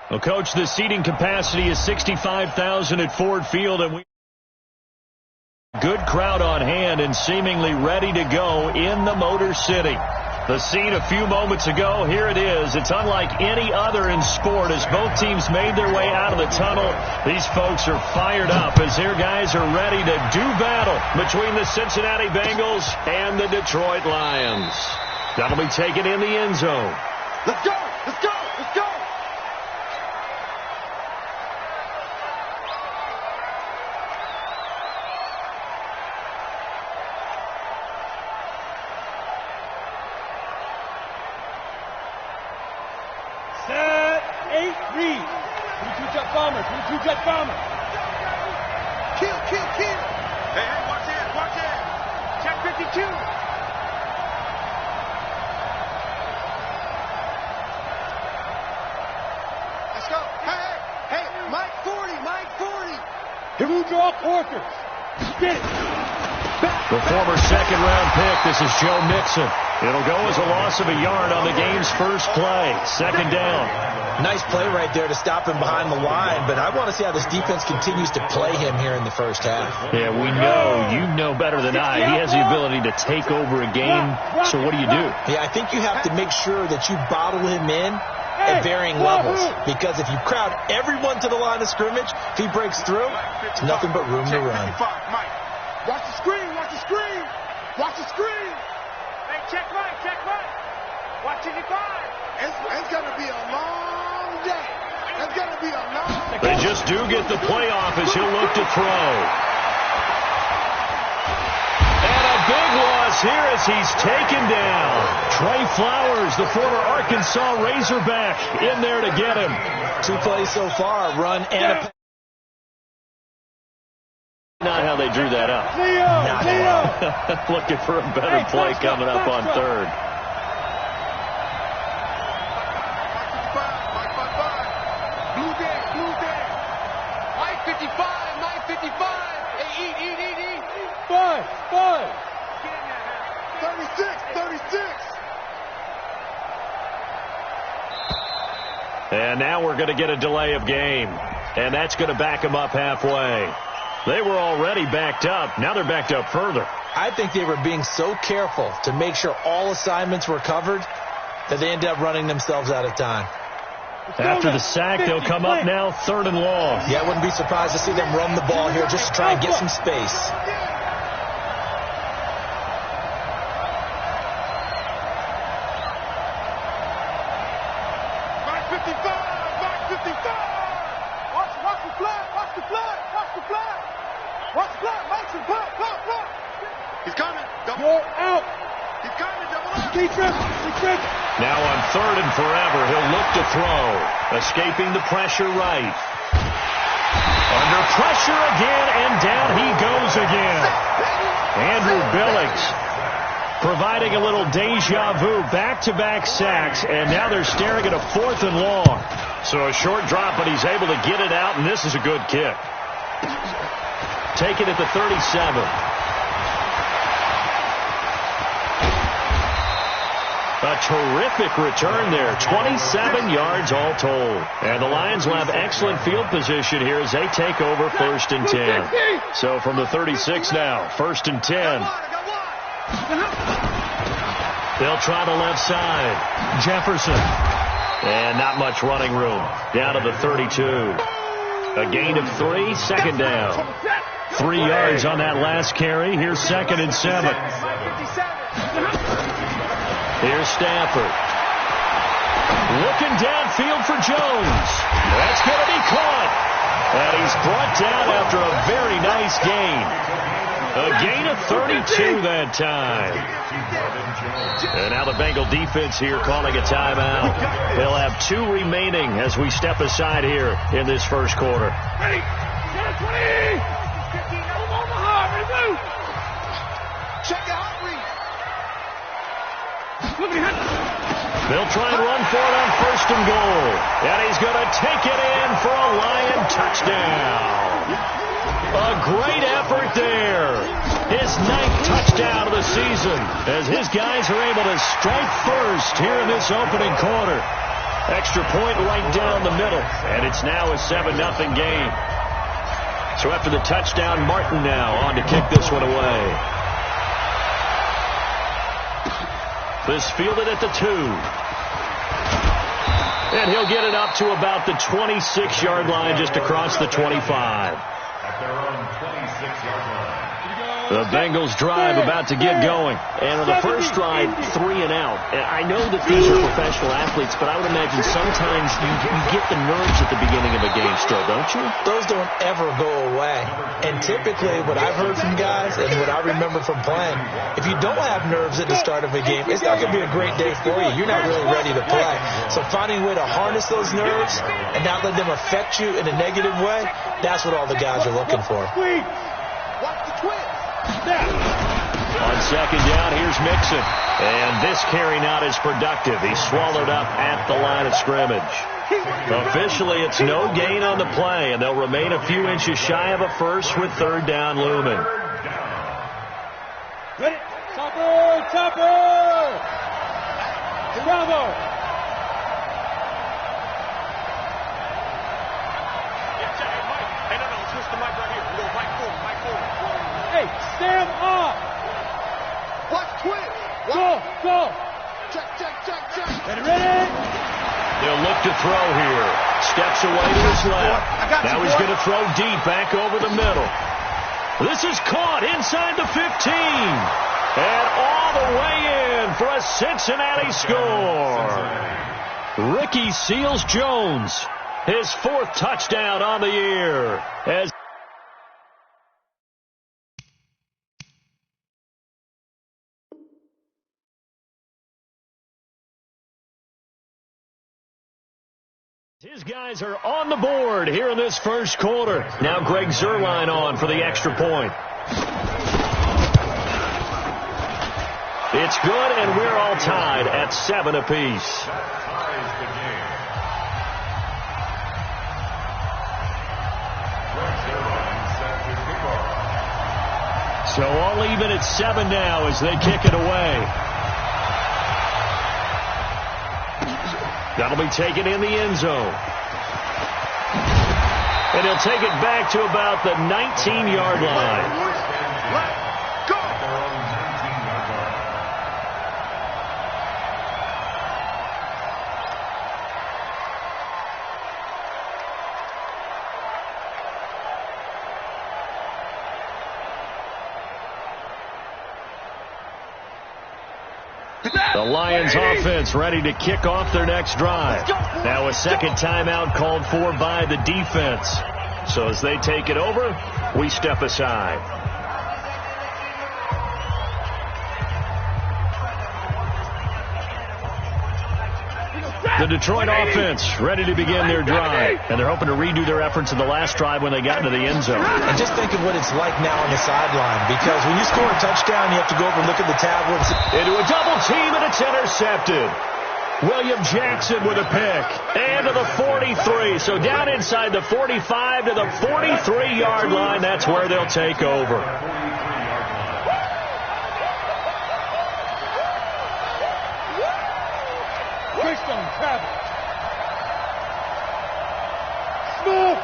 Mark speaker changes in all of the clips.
Speaker 1: Well, Coach, the seating capacity is 65,000 at Ford Field, and good crowd on hand and seemingly ready to go in the Motor City. The scene a few moments ago, here it is. It's unlike any other in sport as both teams made their way out of the tunnel. These folks are fired up as their guys are ready to do battle between the Cincinnati Bengals and the Detroit Lions. That'll be taken in the end zone.
Speaker 2: Let's go! Let's go! Let's go!
Speaker 3: Set, 8, read. 22 jet bomber, 22 jet bomber.
Speaker 2: Kill, kill, kill. Hey, watch it, watch it. Check 52. Let's go. Hey, Mike 40, Mike 40.
Speaker 3: Here we draw quarters. Get it.
Speaker 1: The former second-round pick, this is Joe Mixon. It'll go as a loss of a yard on the game's first play. Second down.
Speaker 4: Nice play right there to stop him behind the line, but I want to see how this defense continues to play him here in the first half.
Speaker 1: Yeah, we know, you know better than I, he has the ability to take over a game, so what do you do?
Speaker 4: Yeah, I think you have to make sure that you bottle him in at varying levels, because if you crowd everyone to the line of scrimmage, if he breaks through, it's nothing but room to run.
Speaker 2: Watch the screen, watch the screen. Watch the screen.
Speaker 5: Hey, check right, check right. Watch 55.
Speaker 2: It's going to be a long day. It's going to be a long day.
Speaker 1: They just do get the playoff as he'll look to throw. And a big loss here as he's taken down. Trey Flowers, the former Arkansas Razorback, in there to get him.
Speaker 4: 2 plays so far, a run and a pass.
Speaker 1: Not how they drew that up. Looking for a better play coming up on third.
Speaker 2: Blue day. Mike 55, Mike 55. Hey, eat.
Speaker 3: 5.
Speaker 2: 36.
Speaker 1: And now we're going to get a delay of game. And that's going to back them up halfway. They were already backed up. Now they're backed up further.
Speaker 4: I think they were being so careful to make sure all assignments were covered that they ended up running themselves out of time.
Speaker 1: After the sack, they'll come up now 3rd and long.
Speaker 4: Yeah, I wouldn't be surprised to see them run the ball here just to try and get some space.
Speaker 2: Mike 55. Watch the flag. Watch the flag. Mike's in block. He's coming.
Speaker 3: You're out.
Speaker 2: He's coming. Double up.
Speaker 3: Stay tripping.
Speaker 1: Now on 3rd and forever, he'll look to throw. Escaping the pressure right. Under pressure again, and down he goes again. Andrew Billings providing a little deja vu. Back-to-back sacks, and now they're staring at a 4th and long. So a short drop, but he's able to get it out, and this is a good kick. Take it at the 37. A terrific return there. 27 yards all told. And the Lions will have excellent field position here as they take over 1st and 10. So from the 36 now, 1st and 10. They'll try the left side. Jefferson. And not much running room. Down to the 32. A gain of 3, 2nd down. 3 yards on that last carry. Here's 2nd and 7. Here's Stafford. Looking downfield for Jones. That's going to be caught. And he's brought down after a very nice gain. A gain of 32 that time. And now the Bengal defense here calling a timeout. They'll have 2 remaining as we step aside here in this first quarter.
Speaker 5: Ready. 20. Omaha, ready, move.
Speaker 2: Check the hot read.
Speaker 1: They'll try and run for it on 1st and goal. And he's going to take it in for a Lion touchdown. A great effort there. His 9th touchdown of the season as his guys are able to strike first here in this opening quarter. Extra point right down the middle, and it's now a 7-0 game. So after the touchdown, Martin now on to kick this one away. This fielded at the 2. And he'll get it up to about the 26-yard line, just across the 25.
Speaker 2: At their own 26-yard line.
Speaker 1: The Bengals drive about to get going. And on the first drive, 3 and out. I know that these are professional athletes, but I would imagine sometimes you get the nerves at the beginning of a game still, don't you?
Speaker 4: Those don't ever go away. And typically what I've heard from guys and what I remember from playing, if you don't have nerves at the start of a game, it's not going to be a great day for you. You're not really ready to play. So finding a way to harness those nerves and not let them affect you in a negative way, that's what all the guys are looking for.
Speaker 2: Watch the twist.
Speaker 1: On second down, here's Mixon. And this carry not as productive. He's swallowed up at the line of scrimmage. Officially, it's no gain on the play, and they'll remain a few inches shy of a first with third down looming.
Speaker 3: Ready? Chopper! Chopper! Bravo!
Speaker 2: Hey, no, twist the mic right here. We'll go right forward.
Speaker 3: Hey, stand up!
Speaker 2: Watch twist.
Speaker 3: Go!
Speaker 2: Check.
Speaker 3: Ready?
Speaker 1: They'll look to throw here. Steps away to his left. Now he's going to throw deep back over the middle. This is caught inside the 15. And all the way in for a Cincinnati score. Ricky Seals-Jones, his 4th touchdown on the year. As his guys are on the board here in this first quarter. Now Greg Zuerlein on for the extra point. It's good, and we're all tied at 7 apiece. So all even at 7 now as they kick it away. That'll be taken in the end zone. And he'll take it back to about the 19-yard line. The Lions offense ready to kick off their next drive. Now a second timeout called for by the defense. So as they take it over, we step aside. The Detroit offense ready to begin their drive. And they're hoping to redo their efforts in the last drive when they got into the end zone.
Speaker 4: And just think of what it's like now on the sideline. Because when you score a touchdown, you have to go over and look at the tablets.
Speaker 1: Into a double team, and it's intercepted. William Jackson with a pick. And to the 43. So down inside the 45 to the 43-yard line. That's where they'll take over.
Speaker 3: Keystone Travis. Smith.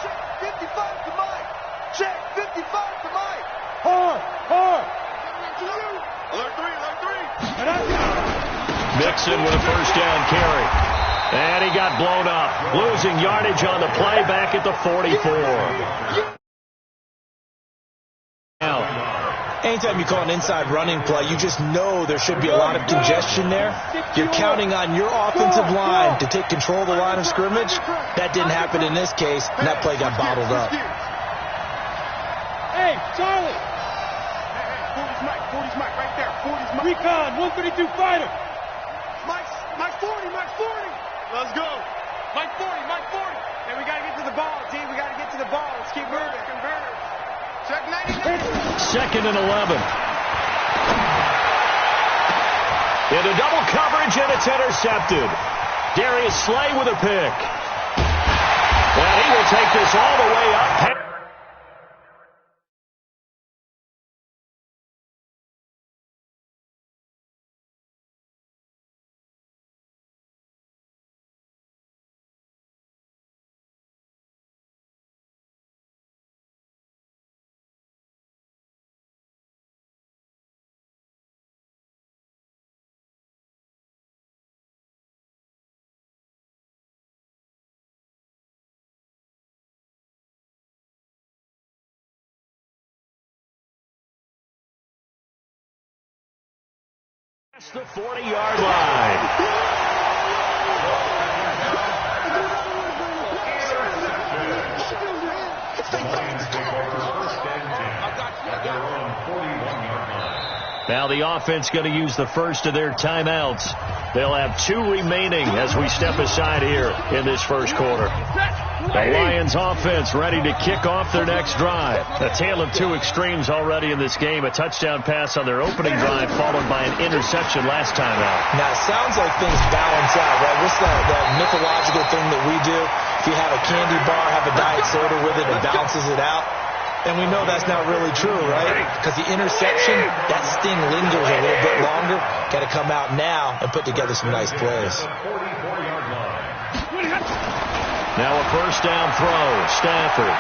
Speaker 2: Check 55 to Mike. Check 55 to Mike.
Speaker 3: Hard.
Speaker 2: Alert 3.
Speaker 3: And out.
Speaker 1: Mixon with a first down carry. And he got blown up. Losing yardage on the play back at the 44.
Speaker 4: Anytime you call an inside running play, you just know there should be a lot of congestion there. You're counting on your offensive line to take control of the line of scrimmage. That didn't happen in this case, and that play got bottled up.
Speaker 3: Hey, Charlie.
Speaker 2: 40's Mike right there. 40's Mike.
Speaker 3: Recon, 132 fighter.
Speaker 2: Mike 40. Let's go. Mike 40.
Speaker 5: Hey, we got to get to the ball, team. We got to get to the ball. Let's keep moving. Converters.
Speaker 2: Check 90.
Speaker 1: Second and 11. Into double coverage, and it's intercepted. Darius Slay with a pick. And he will take this all the way up. It's the 40-yard line. Now the offense going to use the first of their timeouts. They'll have 2 remaining as we step aside here in this first quarter. The Lions offense ready to kick off their next drive. A tale of 2 extremes already in this game. A touchdown pass on their opening drive followed by an interception last time out.
Speaker 4: Now, it sounds like things balance out, right? What's that mythological thing that we do? If you have a candy bar, have a diet soda with it, it balances it out. And we know that's not really true, right? Because the interception, that sting lingers a little bit longer. Got to come out now and put together some nice plays.
Speaker 1: Now a first down throw. Stafford.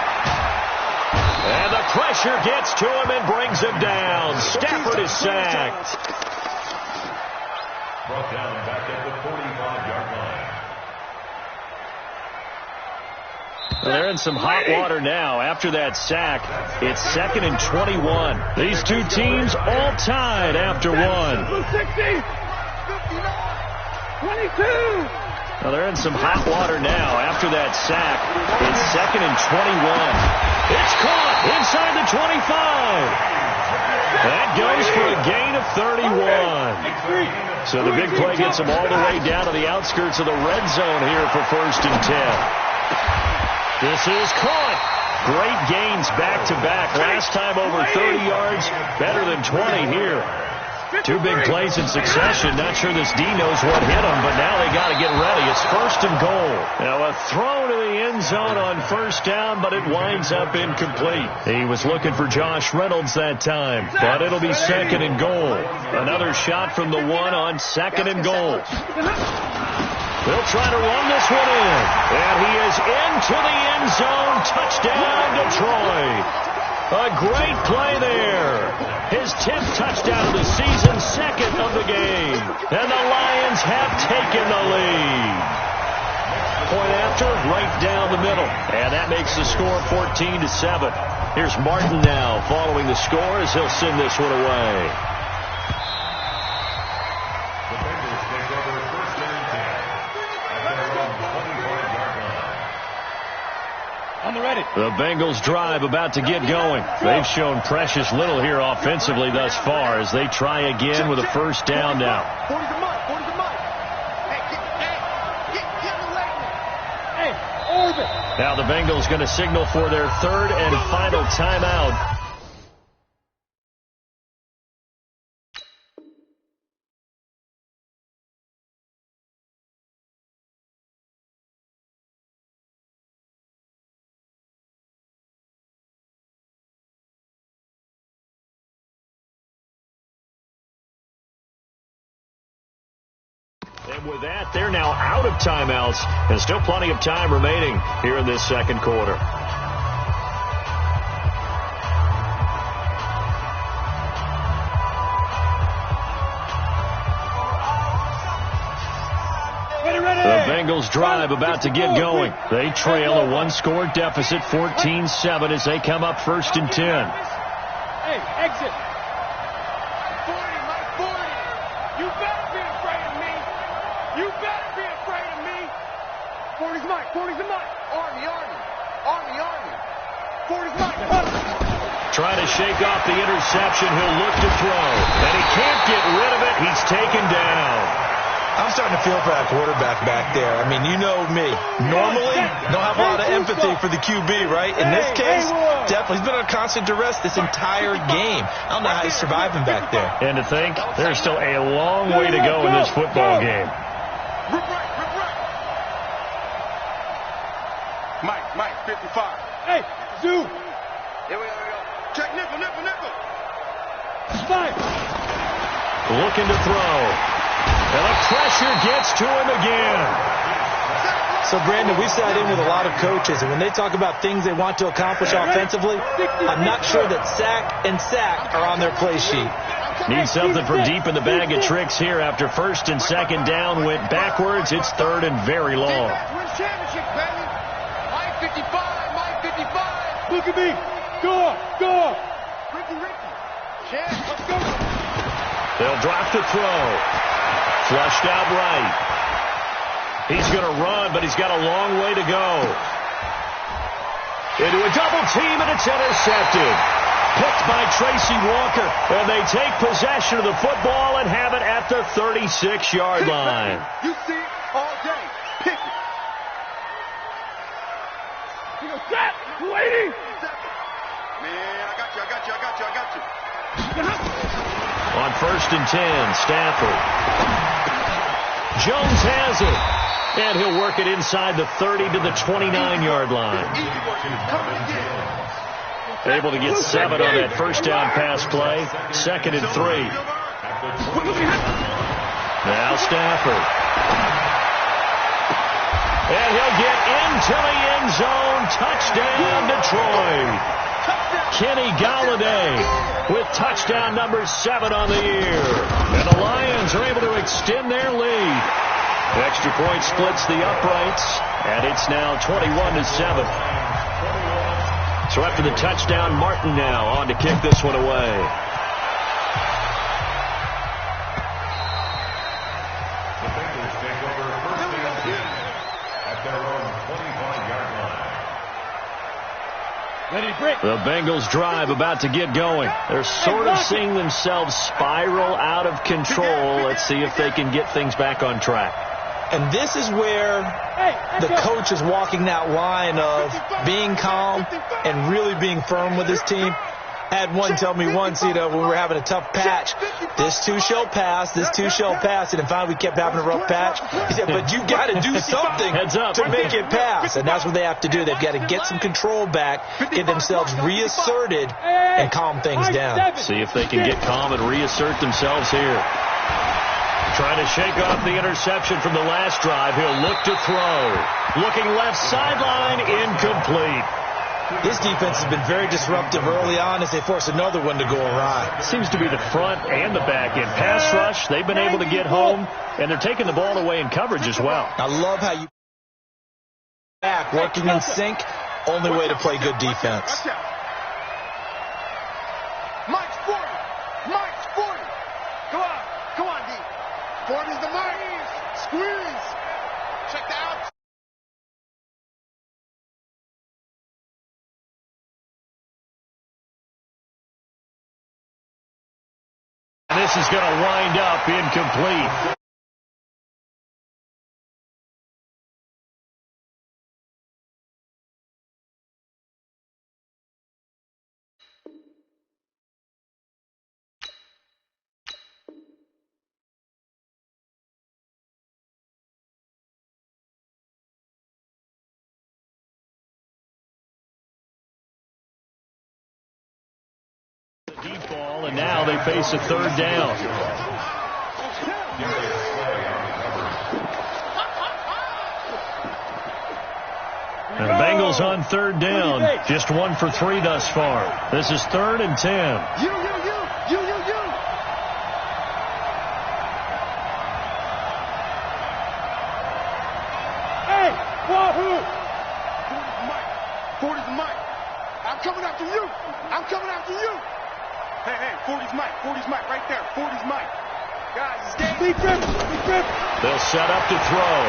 Speaker 1: And the pressure gets to him and brings him down. Stafford is sacked.
Speaker 6: Brought down back at the 45-yard line.
Speaker 1: They're in some hot water now. After that sack, it's 2nd and 21. These 2 teams all tied after 1.
Speaker 3: 60, 22.
Speaker 1: Well, they're in some hot water now. After that sack, it's 2nd and 21. It's caught inside the 25. That goes for a gain of 31. So the big play gets them all the way down to the outskirts of the red zone here for 1st and 10. This is caught. Great gains back-to-back. Last time over 30 yards, better than 20 here. 2 big plays in succession. Not sure this D knows what hit him, but now they got to get ready. It's 1st and goal. Now a throw to the end zone on 1st down, but it winds up incomplete. He was looking for Josh Reynolds that time, but it'll be 2nd and goal. Another shot from the 1 on 2nd and goal. They'll try to run this one in. And he is into the end zone. Touchdown, Detroit. A great play there. His 10th touchdown of the season, 2nd of the game. And the Lions have taken the lead. Point after, right down the middle. And that makes the score 14-7. Here's Martin now following the score as he'll send this one away. The Bengals drive about to get going. They've shown precious little here offensively thus far as they try again with a first down now. Now the Bengals going to signal for their 3rd and final timeout. And with that, they're now out of timeouts and still plenty of time remaining here in this second quarter. The Bengals drive about to get going. They trail a 1-score deficit, 14-7 as they come up 1st and 10.
Speaker 3: Hey, exit.
Speaker 5: 40, Mike, 40. You better be afraid of me. You better be afraid of me. 40's Mike, 40's the Mike. Army. 40's Mike.
Speaker 1: Trying to shake off the interception. He'll look to throw. And he can't get rid of it. He's taken down.
Speaker 4: I'm starting to feel for that quarterback back there. I mean, you know me. Normally, don't have a lot of empathy for the QB, right? In this case, definitely. He's been on constant duress this entire game. I don't know how he's surviving back there.
Speaker 1: And to think, there's still a long way to go in this football game.
Speaker 5: Rip right. Mike, 55.
Speaker 3: Hey, Zoo.
Speaker 5: Here we go. Check nickel.
Speaker 3: Spike.
Speaker 1: Looking to throw. And the pressure gets to him again.
Speaker 4: So, Brandon, we sat in with a lot of coaches, and when they talk about things they want to accomplish offensively, I'm not sure that sack and sack are on their play sheet.
Speaker 1: Need something from deep in the bag of tricks here after 1st and 2nd down went backwards. It's 3rd and very long.
Speaker 5: Where's championship, baby? Mike 55.
Speaker 3: Look at me. Go up.
Speaker 5: Ricky. Champ, let's go.
Speaker 1: They'll drop the throw. Flushed out right. He's going to run, but he's got a long way to go. Into a double team, and it's intercepted. Picked by Tracy Walker, and they take possession of the football and have it at the 36-yard line.
Speaker 5: You see it all day. Pick it. Waiting. Man, I got you.
Speaker 1: On 1st and 10, Stafford. Jones has it. And he'll work it inside the 30 to the 29-yard line. Able to get 7 on that first down pass play. 2nd and 3. Now Stafford. And he'll get into the end zone. Touchdown, Detroit. Kenny Golladay with touchdown number 7 on the year. And the Lions are able to extend their lead. The extra point splits the uprights, and it's now 21-7. So after the touchdown, Martin now on to kick this one away.
Speaker 6: The Bengals take over 1st and 10 at their own 25-yard line.
Speaker 1: The Bengals drive about to get going. They're sort of seeing themselves spiral out of control. Let's see if they can get things back on track.
Speaker 4: And this is where the coach is walking that line of being calm and really being firm with his team. I had one tell me once, when we were having a tough patch, this too shall pass, this too shall pass. And then finally we kept having a rough patch. He said, but you got to do something to make it pass. And that's what they have to do. They've got to get some control back, get themselves reasserted, and calm things down.
Speaker 1: See if they can get calm and reassert themselves here. Trying to shake off the interception from the last drive. He'll look to throw. Looking left sideline, incomplete.
Speaker 4: This defense has been very disruptive early on as they force another one to go awry.
Speaker 1: Seems to be the front and the back end. Pass rush, they've been able to get home, and they're taking the ball away in coverage as well.
Speaker 4: I love how you back working in sync. Only way to play good defense.
Speaker 5: Mike's 40. Mike's 40. Come on, D. 40's the mark. Squeeze. Check that out.
Speaker 1: This is going to wind up incomplete. Deep ball, and now they face a third down. And the Bengals on third down, just 1 for 3 thus far. This is 3rd and 10.
Speaker 5: You. Hey, wahoo! 40's Mike. I'm coming after you. Hey, 40's Mike right there. 40's Mike. Guys, stay grip.
Speaker 1: They'll set up to throw.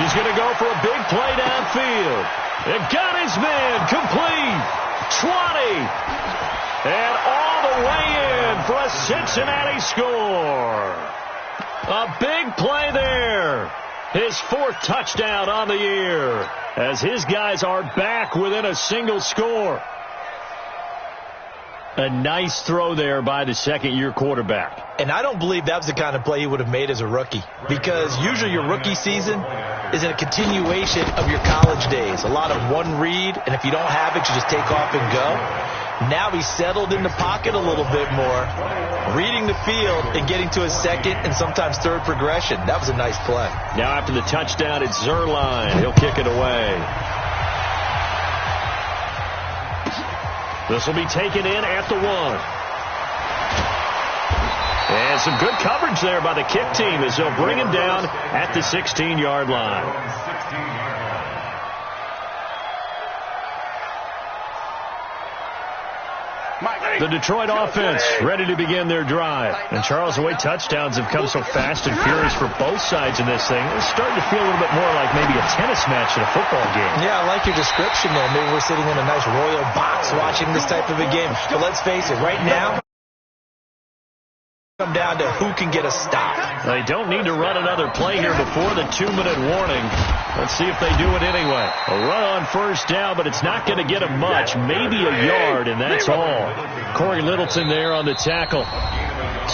Speaker 1: He's going to go for a big play downfield. And got his man complete. 20. And all the way in for a Cincinnati score. A big play there. His 4th touchdown on the year as his guys are back within a single score. A nice throw there by the second-year quarterback.
Speaker 4: And I don't believe that was the kind of play he would have made as a rookie, because usually your rookie season is a continuation of your college days. A lot of one read, and if you don't have it, you just take off and go. Now he's settled in the pocket a little bit more, reading the field and getting to his second and sometimes third progression. That was a nice play.
Speaker 1: Now after the touchdown, it's Zerline. He'll kick it away. This will be taken in at the 1. And some good coverage there by the kick team as they'll bring him down at the 16-yard line.
Speaker 5: Mike,
Speaker 1: The Detroit offense ready to begin their drive. And, Charles, the way touchdowns have come so fast and furious for both sides in this thing, it's starting to feel a little bit more like maybe a tennis match in a football game.
Speaker 4: Yeah, I like your description there. Maybe we're sitting in a nice royal box watching this type of a game. But let's face it, right now, come down to who can get a stop.
Speaker 1: They don't need to run another play here before the 2-minute warning. Let's see if they do it anyway. A run on first down, but it's not going to get them much. Maybe a yard, and that's all. Corey Littleton there on the tackle.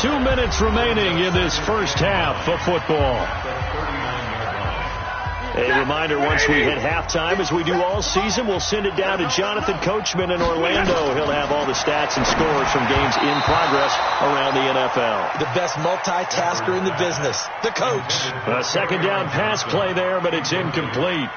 Speaker 1: 2 minutes remaining in this first half of football. A reminder, once we hit halftime, as we do all season, we'll send it down to Jonathan Coachman in Orlando. He'll have all the stats and scores from games in progress around the NFL.
Speaker 4: The best multitasker in the business, the coach.
Speaker 1: A second down pass play there, but it's incomplete.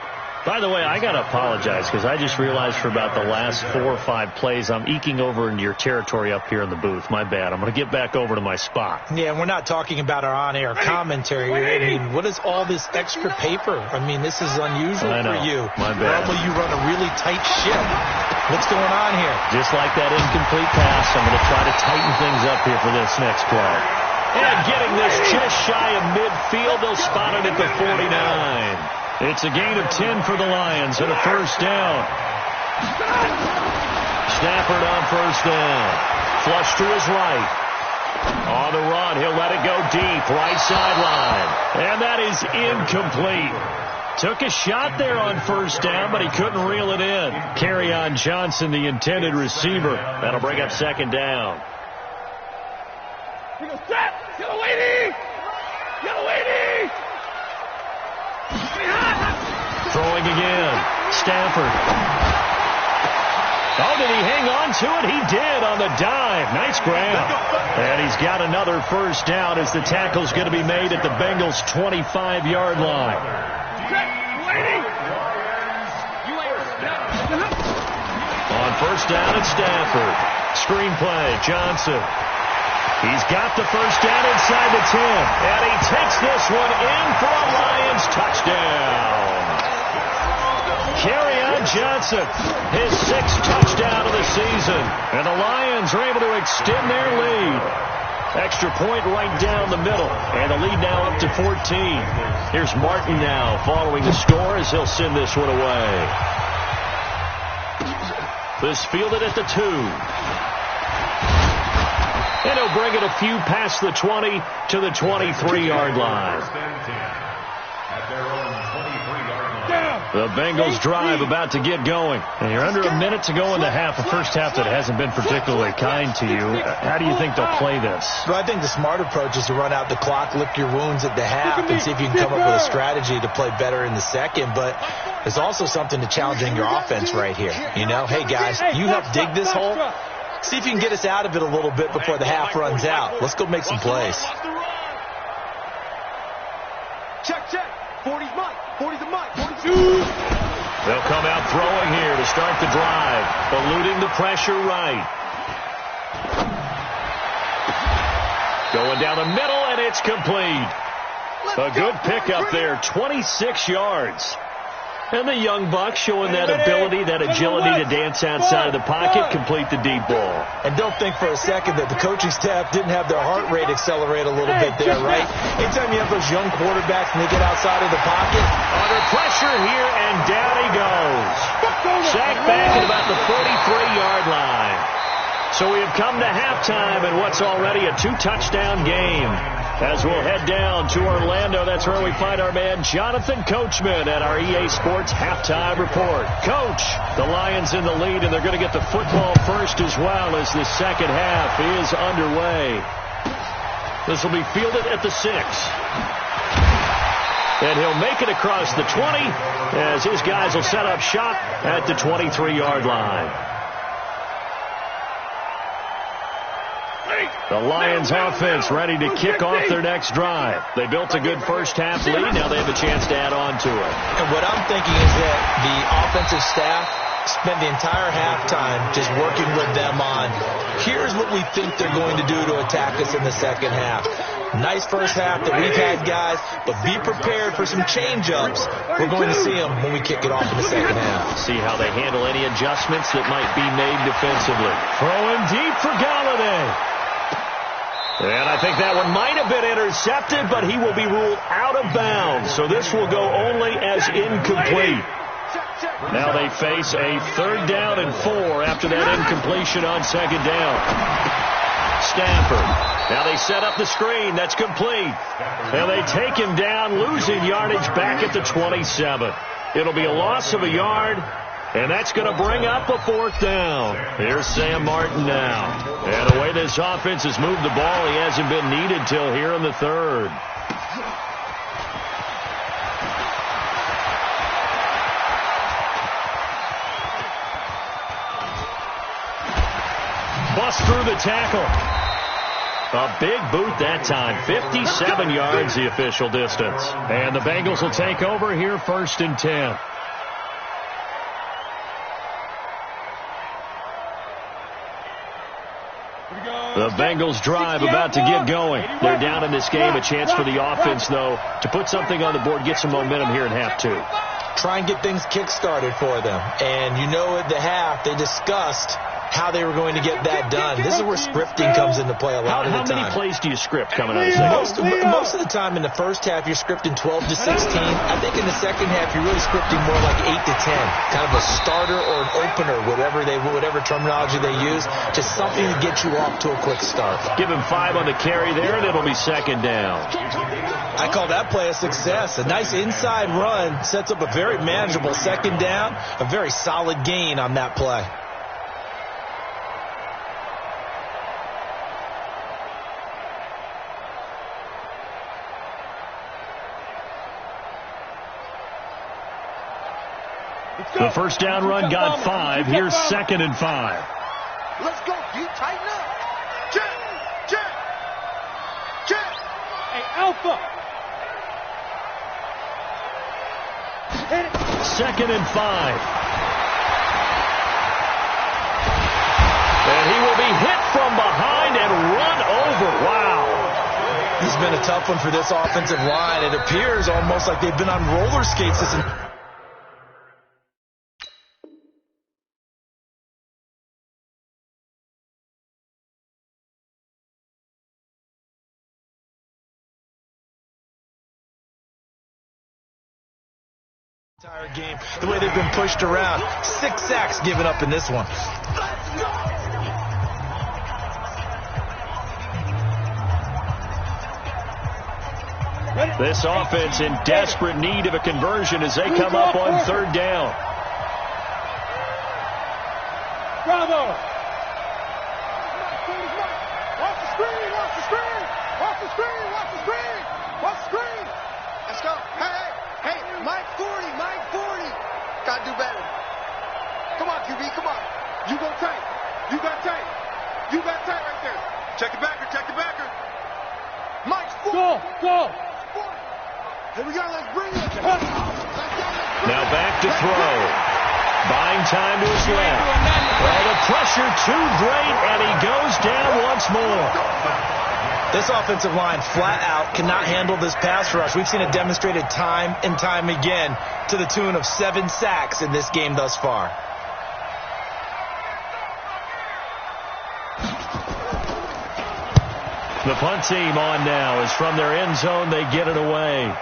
Speaker 1: By the way, I got to apologize because I just realized for about the last 4 or 5 plays, I'm eking over into your territory up here in the booth. My bad. I'm going to get back over to my spot.
Speaker 4: Yeah, we're not talking about our on-air commentary. I mean, what is all this extra paper? I mean, this is unusual for you.
Speaker 1: My bad.
Speaker 4: Normally you run a really tight ship. What's going on here?
Speaker 1: Just like that incomplete pass, I'm going to try to tighten things up here for this next play. And getting this just shy of midfield, they'll spot it at the 49. It's a gain of 10 for the Lions and a first down. Stafford on first down. Flush to his right. On the run, he'll let it go deep, right sideline. And that is incomplete. Took a shot there on first down, but he couldn't reel it in. Kerryon Johnson, the intended receiver. That'll bring up second down.
Speaker 5: He goes, trap! Yellow lady! Yellow lady!
Speaker 1: Throwing again. Stafford. Oh, did he hang on to it? He did on the dive. Nice grab. And he's got another first down as the tackle's going to be made at the Bengals' 25-yard line. On first down at Stafford. Screenplay, Johnson. He's got the first down inside the 10. And he takes this one in for a Lions touchdown. Kerryon Johnson, his 6th touchdown of the season. And the Lions are able to extend their lead. Extra point right down the middle. And the lead now up to 14. Here's Martin now following the score as he'll send this one away. This fielded at the 2. And he'll bring it a few past the 20 to the 23-yard line. The Bengals drive about to get going. And you're under a minute to go in the half, a first half that hasn't been particularly kind to you. How do you think they'll play this?
Speaker 4: Well, I think the smart approach is to run out the clock, lick your wounds at the half, and see if you can come up with a strategy to play better in the second. But there's also something to challenging your offense right here. You know, hey, guys, you help dig this hole. See if you can get us out of it a little bit before the half runs out. Let's go make some plays.
Speaker 5: Check, check. 40's mine. 40's a mine. 42.
Speaker 1: They'll come out throwing here to start the drive. Eluding the pressure right. Going down the middle, and it's complete. A good pickup there. 26 yards. And the young buck showing that ability, that agility to dance outside of the pocket, complete the deep ball.
Speaker 4: And don't think for a second that the coaching staff didn't have their heart rate accelerate a little bit there, right? Anytime you have those young quarterbacks and they get outside of the pocket.
Speaker 1: Under pressure here, and down he goes. Sacked back at about the 43-yard line. So we have come to halftime in what's already a 2-touchdown game. As we'll head down to Orlando, that's where we find our man Jonathan Coachman at our EA Sports Halftime Report. Coach, the Lions in the lead, and they're going to get the football first as well as the second half is underway. This will be fielded at the 6. And he'll make it across the 20 as his guys will set up shop at the 23-yard line. The Lions offense ready to kick off their next drive. They built a good first half lead. Now they have a chance to add on to it.
Speaker 4: And what I'm thinking is that the offensive staff spend the entire halftime just working with them on, here's what we think they're going to do to attack us in the second half. Nice first half that we've had, guys, but be prepared for some change-ups. We're going to see them when we kick it off in the second half.
Speaker 1: See how they handle any adjustments that might be made defensively. Throwing deep for Galladay. And I think that one might have been intercepted, but he will be ruled out of bounds. So this will go only as incomplete. Now they face a 3rd down and 4 after that incompletion on 2nd down. Stafford. Now they set up the screen. That's complete. And they take him down, losing yardage back at the 27. It'll be a loss of a yard, and that's going to bring up a 4th down. Here's Sam Martin now. And the way this offense has moved the ball, he hasn't been needed till here in the 3rd. Bust through the tackle. A big boot that time. 57 yards the official distance. And the Bengals will take over here 1st and 10. The Bengals drive about to get going. They're down in this game. A chance for the offense, though, to put something on the board, get some momentum here in half 2.
Speaker 4: Try and get things kick-started for them. And you know at the half they discussed how they were going to get that done. This is where scripting comes into play a lot of the time.
Speaker 1: How many plays do you script coming out of the second?
Speaker 4: Most of the time in the first half, you're scripting 12 to 16. I think in the second half, you're really scripting more like 8 to 10. Kind of a starter or an opener, whatever terminology they use, just something to get you off to a quick start.
Speaker 1: Give him 5 on the carry there, and it'll be 2nd down.
Speaker 4: I call that play a success. A nice inside run sets up a very manageable 2nd down, a very solid gain on that play.
Speaker 1: The 1st down run got 5. Here's 2nd and 5.
Speaker 2: Let's go, D. Tighten up. Check.
Speaker 3: Hey, Alpha.
Speaker 1: 2nd and 5. And he will be hit from behind and run over. Wow.
Speaker 4: This has been a tough one for this offensive line. It appears almost like they've been on roller skates this entire game, the way they've been pushed around. 6 sacks given up in this one.
Speaker 1: This offense in desperate need of a conversion as they come up on 3rd down.
Speaker 3: Bravo.
Speaker 2: Watch the screen. Let's go. Hey, Mike 40. Gotta do better. Come on, QB, come on. You go tight. You got tight right there. Check the backer. Mike 40.
Speaker 3: Go.
Speaker 2: Here we go, let's bring it.
Speaker 1: Now back to throw. Buying time to his left. Well, the pressure too great, and he goes down once more.
Speaker 4: This offensive line flat out cannot handle this pass rush. We've seen it demonstrated time and time again to the tune of 7 sacks in this game thus far.
Speaker 1: The punt team on now is from their end zone. They get it away.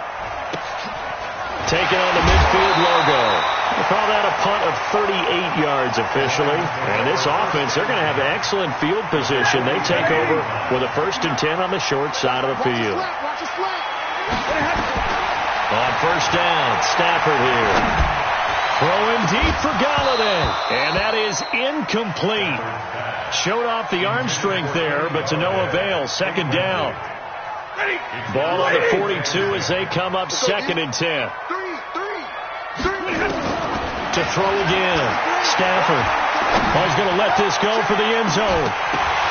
Speaker 1: Taking on the midfield logo. We'll call that a punt of 38 yards officially. And this offense, they're going to have excellent field position. They take over with a 1st and 10 on the short side of the field. On 1st down, Stafford here. Throwing deep for Galladay. And that is incomplete. Showed off the arm strength there, but to no avail. 2nd down. Ball on the 42 as they come up 2nd and 10. To throw again. Stafford. He's going to let this go for the end zone.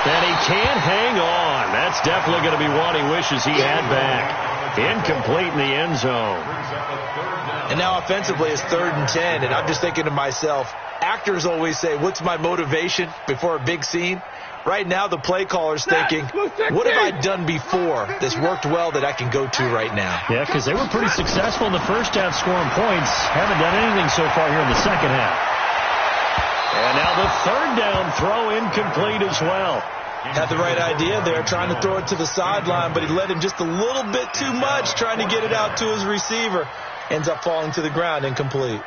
Speaker 1: And he can't hang on. That's definitely going to be one he wishes he had back. Incomplete in the end zone.
Speaker 4: And now offensively it's 3rd and 10. And I'm just thinking to myself, actors always say, what's my motivation before a big scene? Right now, the play caller's thinking, what have I done before that's worked well that I can go to right now?
Speaker 1: Yeah, because they were pretty successful in the first half scoring points. Haven't done anything so far here in the second half. And now the third down throw incomplete as well.
Speaker 4: Had the right idea there, trying to throw it to the sideline, but he led him just a little bit too much, trying to get it out to his receiver. Ends up falling to the ground, incomplete.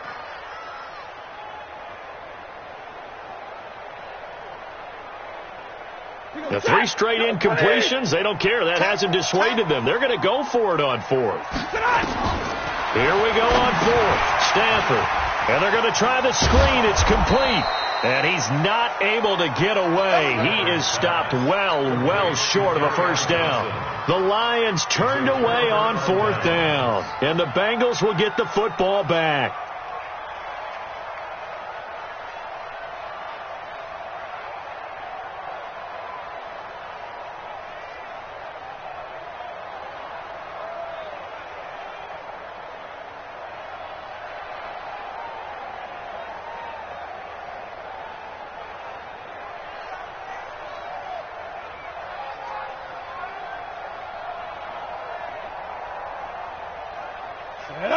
Speaker 1: The 3 straight incompletions, they don't care. That hasn't dissuaded them. They're going to go for it on 4th. Here we go on 4th. Stanford. And they're going to try the screen. It's complete. And he's not able to get away. He is stopped well short of a first down. The Lions turned away on 4th down. And the Bengals will get the football back.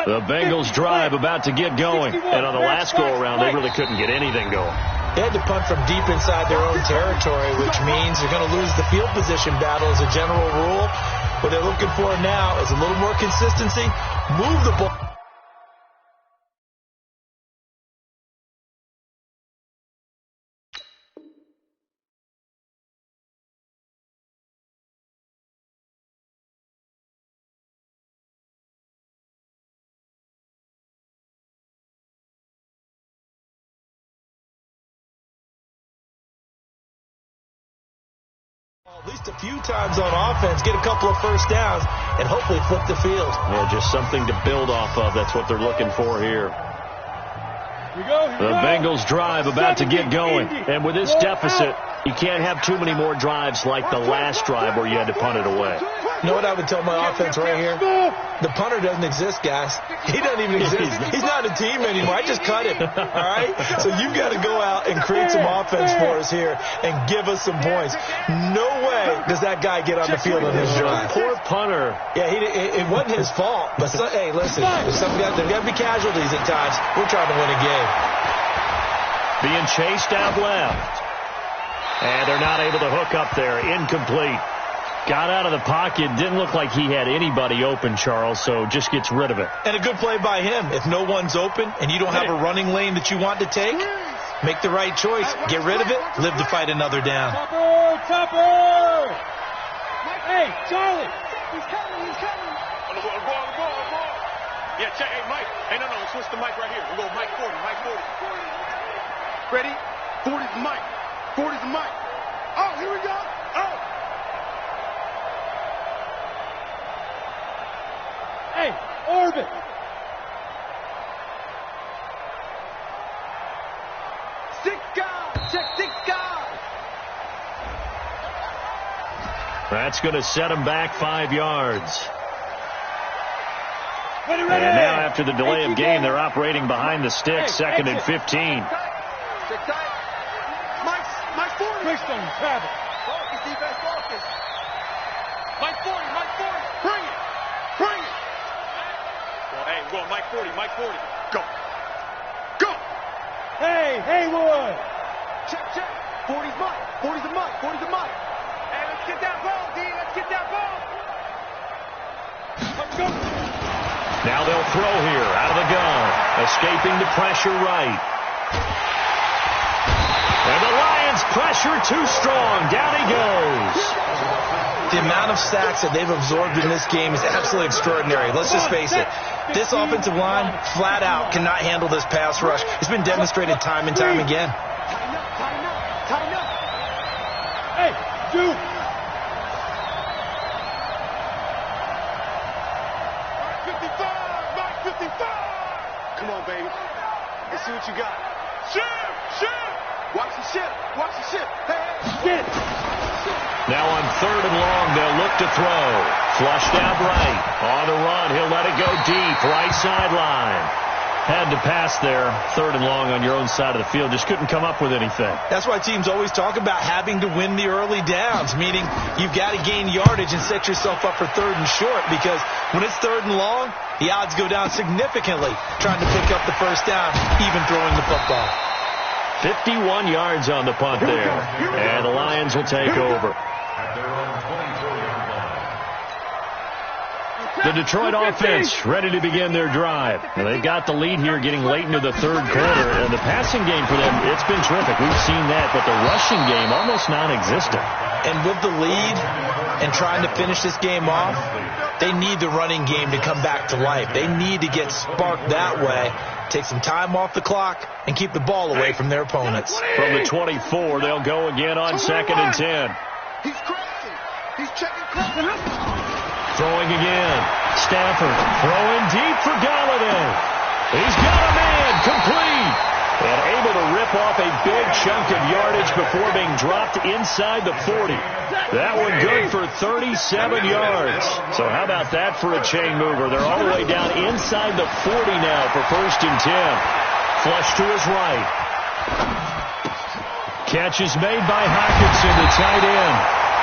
Speaker 1: The Bengals drive about to get going. And on the last go-around, they really couldn't get anything going.
Speaker 4: They had to punt from deep inside their own territory, which means they're going to lose the field position battle as a general rule. What they're looking for now is a little more consistency. Move the ball. At least a few times on offense, get a couple of first downs, and hopefully flip the field.
Speaker 1: Yeah, just something to build off of. That's what they're looking for here. The Bengals drive about to get going. And with this deficit, you can't have too many more drives like the last drive where you had to punt it away.
Speaker 4: You know what I would tell my offense right here? The punter doesn't exist, guys. He doesn't even exist. He's not a team anymore. I just cut him. All right? So you've got to go out and create some offense for us here and give us some points. No way does that guy get on the field on his drive.
Speaker 1: Poor punter.
Speaker 4: Yeah, it wasn't his fault. But, hey, listen, there's got to be casualties at times. We're trying to win a game.
Speaker 1: Being chased out left. And they're not able to hook up there. Incomplete. Got out of the pocket. Didn't look like he had anybody open, Charles, so just gets rid of it.
Speaker 4: And a good play by him. If no one's open and you don't have a running lane that you want to take, make the right choice. Get rid of it. Live to fight another down.
Speaker 3: Topper! Hey, Charlie!
Speaker 2: He's coming. On the ball. Yeah, check. Hey, Mike. Hey, no, switch the mic right here. We'll go Mike 40. Ready? 40's the mic. 40's the mic. Oh, here we go. Oh.
Speaker 3: Hey, orbit!
Speaker 2: Six guys. Check 6 guys.
Speaker 1: That's going to set him back 5 yards.
Speaker 3: Ready.
Speaker 1: And now after the delay of game, they're operating behind the sticks, second and 15.
Speaker 2: Check tight. Mike 40.
Speaker 3: Quickstone, Travis.
Speaker 2: Focus, defense, focus. Mike 40. Bring it. Well, hey, we're going Mike 40. Go.
Speaker 3: Hey, Haywood.
Speaker 2: Check. 40's Mike. 40's the Mike. Hey, let's get that ball, D. Let's get that ball.
Speaker 3: Let's go.
Speaker 1: Now they'll throw here out of the gun. Escaping the pressure right. And the Lions pressure too strong. Down he goes.
Speaker 4: The amount of sacks that they've absorbed in this game is absolutely extraordinary. Let's just face it. This offensive line, flat out, cannot handle this pass rush. It's been demonstrated time and time again.
Speaker 2: Tighten up.
Speaker 3: Hey, Duke.
Speaker 2: Mike 55. Come on, baby. Let's see what you got. Ship. Watch the ship. Hey.
Speaker 1: Now on 3rd and long, they'll look to throw. Flushed out right. On the run, he'll let it go deep. Right sideline. Had to pass there, 3rd and long on your own side of the field. Just couldn't come up with anything.
Speaker 4: That's why teams always talk about having to win the early downs, meaning you've got to gain yardage and set yourself up for 3rd and short, because when it's 3rd and long, the odds go down significantly trying to pick up the first down, even throwing the football.
Speaker 1: 51 yards on the punt there, and the Lions will take over.
Speaker 6: At their own 24-yard line.
Speaker 1: The Detroit offense ready to begin their drive. Now, they've got the lead here getting late into the 3rd quarter, and the passing game for them, it's been terrific. We've seen that, but the rushing game almost non-existent.
Speaker 4: And with the lead and trying to finish this game off, they need the running game to come back to life. They need to get sparked that way, take some time off the clock, and keep the ball away from their opponents.
Speaker 1: From the 24, they'll go again on 2nd and 10.
Speaker 2: He's crossing. He's checking crossing.
Speaker 1: Throwing again. Stafford throwing deep for Galladay. He's got a man, complete. And able to rip off a big chunk of yardage before being dropped inside the 40. That one good for 37 yards. So how about that for a chain mover? They're all the way down inside the 40 now for 1st and 10. Flush to his right. Catch is made by Hockenson, the tight end.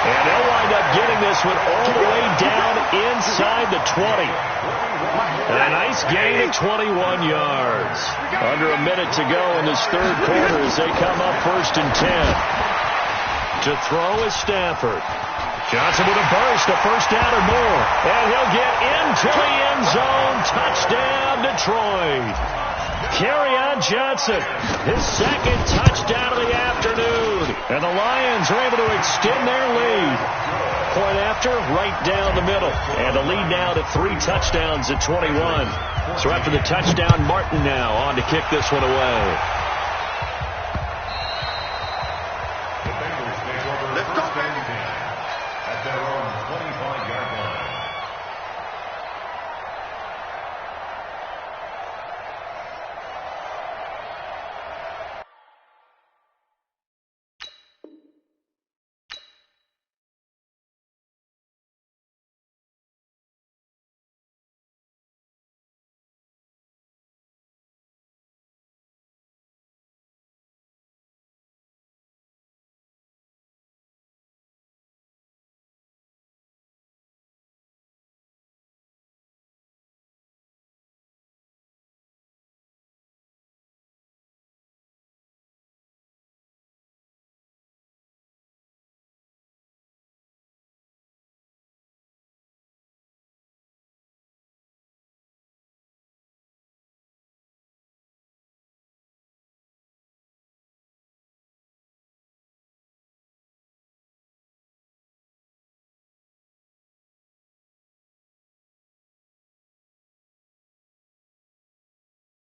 Speaker 1: And they'll wind up getting this one all the way down inside the 20. And a nice gain of 21 yards. Under a minute to go in this 3rd quarter as they come up 1st and 10. To throw is Stafford. Johnson with a burst, a 1st down or more. And he'll get into the end zone. Touchdown, Detroit. Kerryon Johnson, his 2nd touchdown of the afternoon. And the Lions are able to extend their lead. Point after, right down the middle. And a lead now to 3 touchdowns at 21. So after the touchdown, Martin now on to kick this one away.